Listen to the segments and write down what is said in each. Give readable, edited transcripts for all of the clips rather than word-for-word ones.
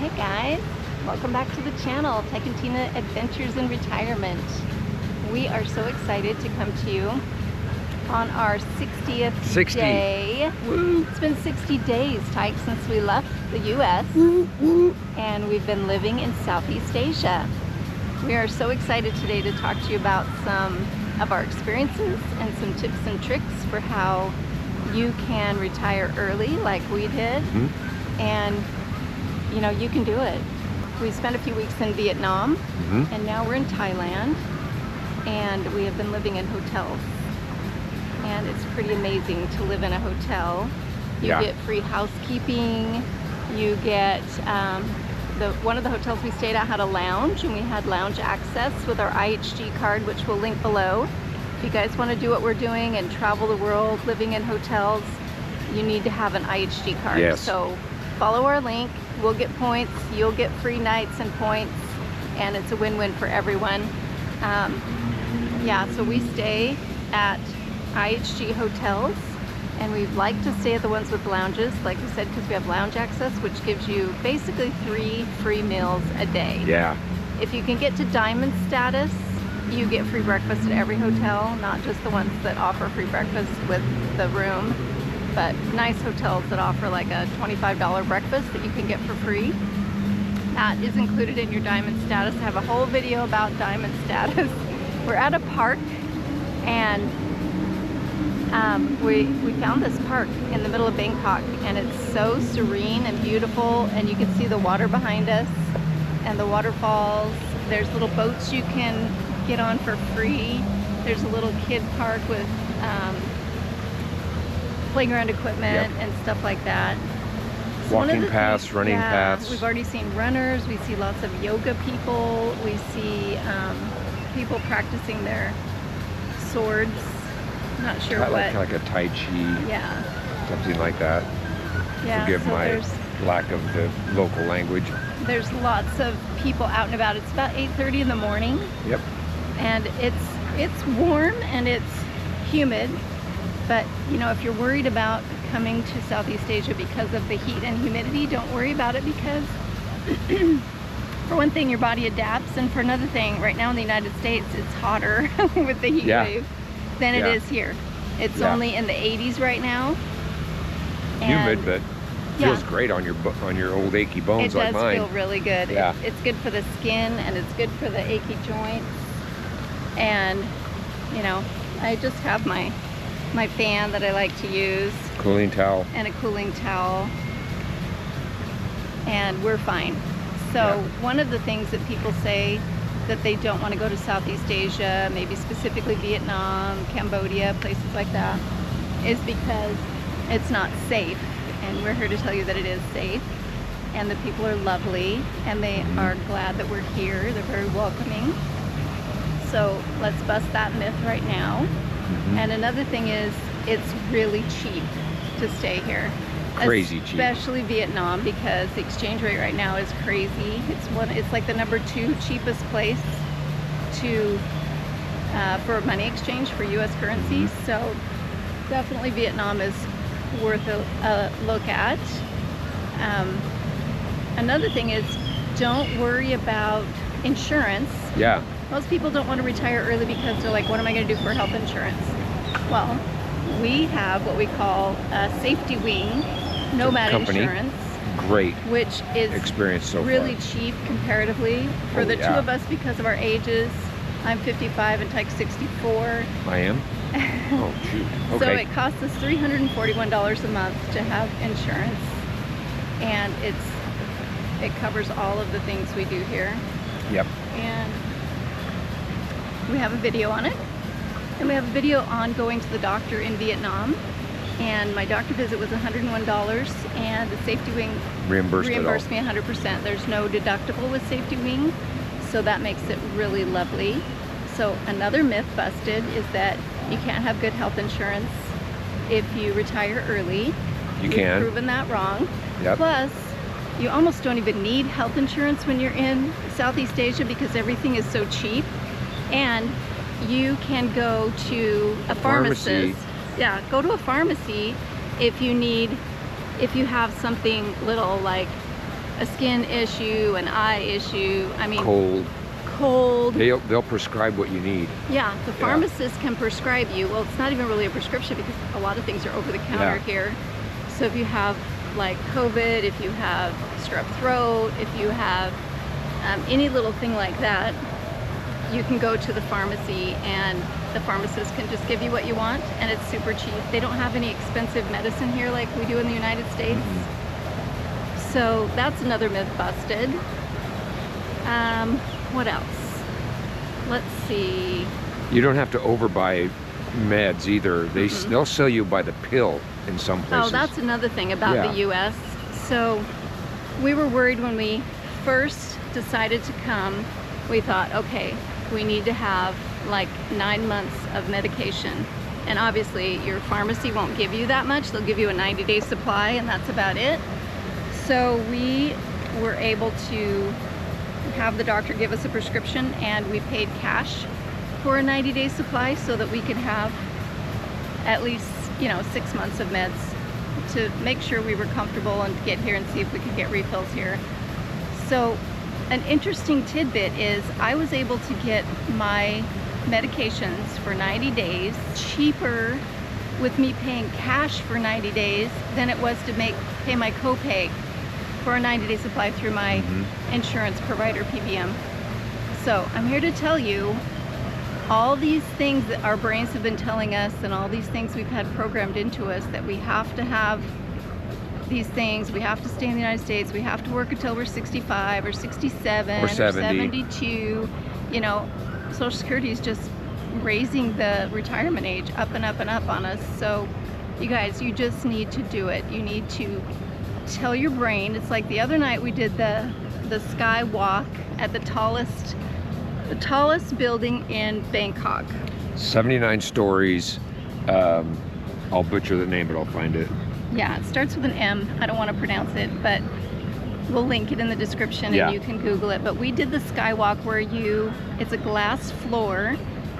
Hey guys, welcome back to the channel, Tyke and Tina Adventures in Retirement. We are so excited to come to you on our 60th day. Woo. It's been 60 days, Tyke, since we left the US. And we've been living in Southeast Asia. We are so excited today to talk to you about some of our experiences and some tips and tricks for how you can retire early like we did. And you know, you can do it. We spent a few weeks in Vietnam, and now we're in Thailand, and we have been living in hotels. And it's pretty amazing to live in a hotel. You get free housekeeping. You get, one of the hotels we stayed at had a lounge, and we had lounge access with our IHG card, which we'll link below. If you guys want to do what we're doing and travel the world living in hotels, you need to have an IHG card. Yes. So follow our link. We'll get points, you'll get free nights and points, and it's a win-win for everyone. Yeah, so we stay at IHG hotels, and we like to stay at the ones with lounges, like we said, because we have lounge access, which gives you basically 3 free meals a day. Yeah. If you can get to diamond status, you get free breakfast at every hotel, not just the ones that offer free breakfast with the room, but nice hotels that offer like a $25 breakfast that you can get for free. That is included in your diamond status. I have a whole video about diamond status. We're at a park, and we found this park in the middle of Bangkok, and it's so serene and beautiful, and you can see the water behind us and the waterfalls. There's little boats you can get on for free. There's a little kid park with playground equipment and stuff like that. So walking paths, running paths. We've already seen runners. We see lots of yoga people. We see people practicing their swords. Not sure what. Like a Tai Chi. Yeah. Something like that. Yeah. Forgive so my lack of the local language. There's lots of people out and about. It's about 8:30 in the morning. Yep. And it's warm and it's humid. But, you know, if you're worried about coming to Southeast Asia because of the heat and humidity, don't worry about it, because for one thing, your body adapts, and for another thing, right now in the United States, it's hotter with the heat wave than it is here. It's only in the 80s right now. Humid, but feels great on your old achy bones like mine. It does feel really good. Yeah. It's good for the skin, and it's good for the achy joints. And, you know, I just have my fan that I like to use. Cooling towel. And a cooling towel. And we're fine. So one of the things that people say that they don't want to go to Southeast Asia, maybe specifically Vietnam, Cambodia, places like that, is because it's not safe. And we're here to tell you that it is safe. And the people are lovely, and they are glad that we're here. They're very welcoming. So let's bust that myth right now. And another thing is, it's really cheap to stay here. Crazy cheap. Especially Vietnam, because the exchange rate right now is crazy. It's like the #2 cheapest place to for money exchange for U.S. currency. So definitely Vietnam is worth a look at. Another thing is, don't worry about insurance. Yeah. Most people don't want to retire early because they're like, what am I going to do for health insurance? Well, we have what we call SafetyWing Nomad insurance. Great. Which is experience so really far. cheap comparatively for the two of us because of our ages. I'm 55 and Tyke's 64. I am? Oh, shoot. Okay. So it costs us $341 a month to have insurance. And it covers all of the things we do here. Yep. And we have a video on it, and we have a video on going to the doctor in Vietnam, and my doctor visit was $101, and the SafetyWing reimbursed me 100%. There's no deductible with SafetyWing, so that makes it really lovely. So another myth busted is that you can't have good health insurance if you retire early. You can. We've proven that wrong. Yep. Plus, you almost don't even need health insurance when you're in Southeast Asia because everything is so cheap. And you can go to a pharmacist. Yeah, go to a pharmacy if you have something little like a skin issue, an eye issue, I mean, cold. They'll prescribe what you need. Yeah, the pharmacist can prescribe you. Well, it's not even really a prescription because a lot of things are over the counter here. So if you have like COVID, if you have strep throat, if you have any little thing like that, you can go to the pharmacy and the pharmacist can just give you what you want, and it's super cheap. They don't have any expensive medicine here like we do in the United States. So that's another myth busted. What else? Let's see. You don't have to overbuy meds either. They'll sell you by the pill in some places. Oh, that's another thing about the U.S. So we were worried when we first decided to come. We thought, okay, we need to have like 9 months of medication. And obviously your pharmacy won't give you that much. They'll give you a 90-day supply and that's about it. So we were able to have the doctor give us a prescription, and we paid cash for a 90-day supply so that we could have at least, 6 months of meds to make sure we were comfortable and get here and see if we could get refills here. So an interesting tidbit is I was able to get my medications for 90 days cheaper with me paying cash for 90 days than it was to pay my copay for a 90-day supply through my insurance provider, PBM. So I'm here to tell you all these things that our brains have been telling us, and all these things we've had programmed into us, that we have to have these things, we have to stay in the United States, we have to work until we're 65 or 67 or 72. Social Security is just raising the retirement age up and up and up on us. So you guys, you just need to do it. You need to tell your brain. It's like the other night we did the sky walk at the tallest building in Bangkok. 79 stories. I'll butcher the name, but I'll find it. Yeah, it starts with an M. I don't want to pronounce it, but we'll link it in the description and you can Google it. But we did the skywalk where it's a glass floor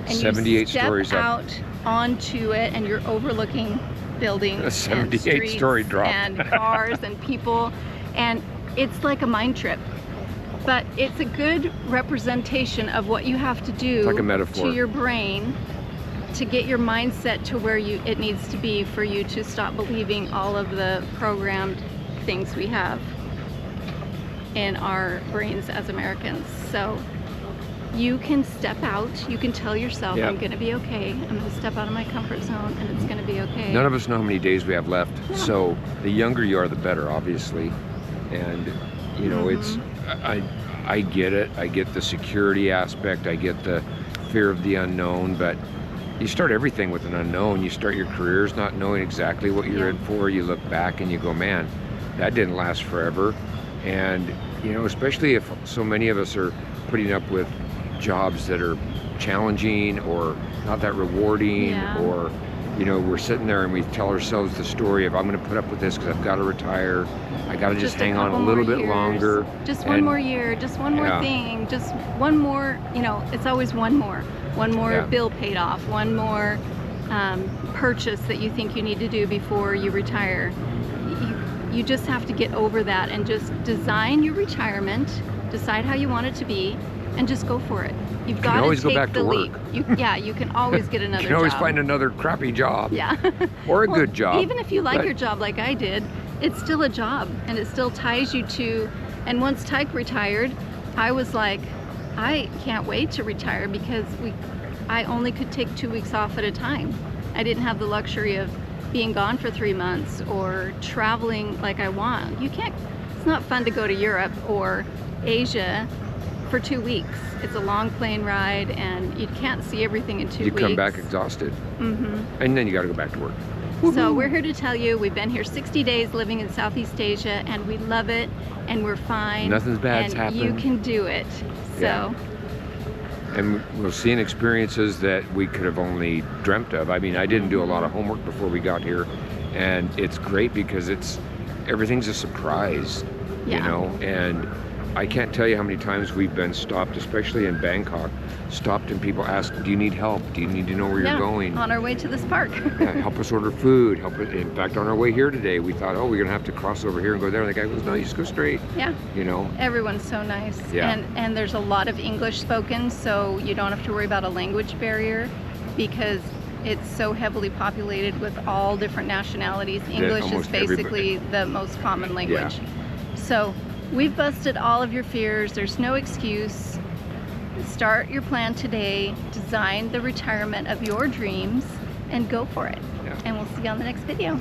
and 78 you step stories out up onto it, and you're overlooking buildings, a 78-story drop, and cars and people, and it's like a mind trip. But it's a good representation of what you have to do, like a metaphor, to your brain to get your mindset to where it needs to be for you to stop believing all of the programmed things we have in our brains as Americans. So you can step out, you can tell yourself, I'm gonna be okay, I'm gonna step out of my comfort zone and it's gonna be okay. None of us know how many days we have left, so the younger you are, the better, obviously. And it's, I get it, I get the security aspect, I get the fear of the unknown, but you start everything with an unknown. You start your careers not knowing exactly what you're in for. You look back and you go, man, that didn't last forever. And especially if so many of us are putting up with jobs that are challenging or not that rewarding, or we're sitting there and we tell ourselves the story of, I'm going to put up with this because I've got to retire, I got to just hang on a little bit longer, just one more year, just one more thing, just one more, it's always one more bill paid off, one more purchase that you think you need to do before you retire. You just have to get over that and just design your retirement, decide how you want it to be, and just go for it. You've got to take the leap. You can always get another job. You can always find another crappy job. Yeah. Or a good job. Even if you like your job like I did, it's still a job, and it still ties you to, and once Tyke retired, I was like, I can't wait to retire because I only could take 2 weeks off at a time. I didn't have the luxury of being gone for 3 months or traveling like I want. It's not fun to go to Europe or Asia for 2 weeks. It's a long plane ride and you can't see everything in 2 weeks. You come back exhausted. And then you got to go back to work. So we're here to tell you, we've been here 60 days living in Southeast Asia and we love it and we're fine. Nothing bad's happened. You can do it. So. And we're seeing experiences that we could have only dreamt of. I mean, I didn't do a lot of homework before we got here, and it's great because everything's a surprise, and I can't tell you how many times we've been stopped, especially in Bangkok, stopped and people ask, do you need help? Do you need to know where you're going? On our way to this park. Yeah, help us order food. Help us. In fact, on our way here today, we thought, oh, we're gonna have to cross over here and go there. And the guy goes, no, you just go straight. Yeah. You know. Everyone's so nice. Yeah. And there's a lot of English spoken, so you don't have to worry about a language barrier because it's so heavily populated with all different nationalities. English is basically the most common language. Yeah. So we've busted all of your fears. There's no excuse. Start your plan today. Design the retirement of your dreams and go for it. Yeah. And we'll see you on the next video.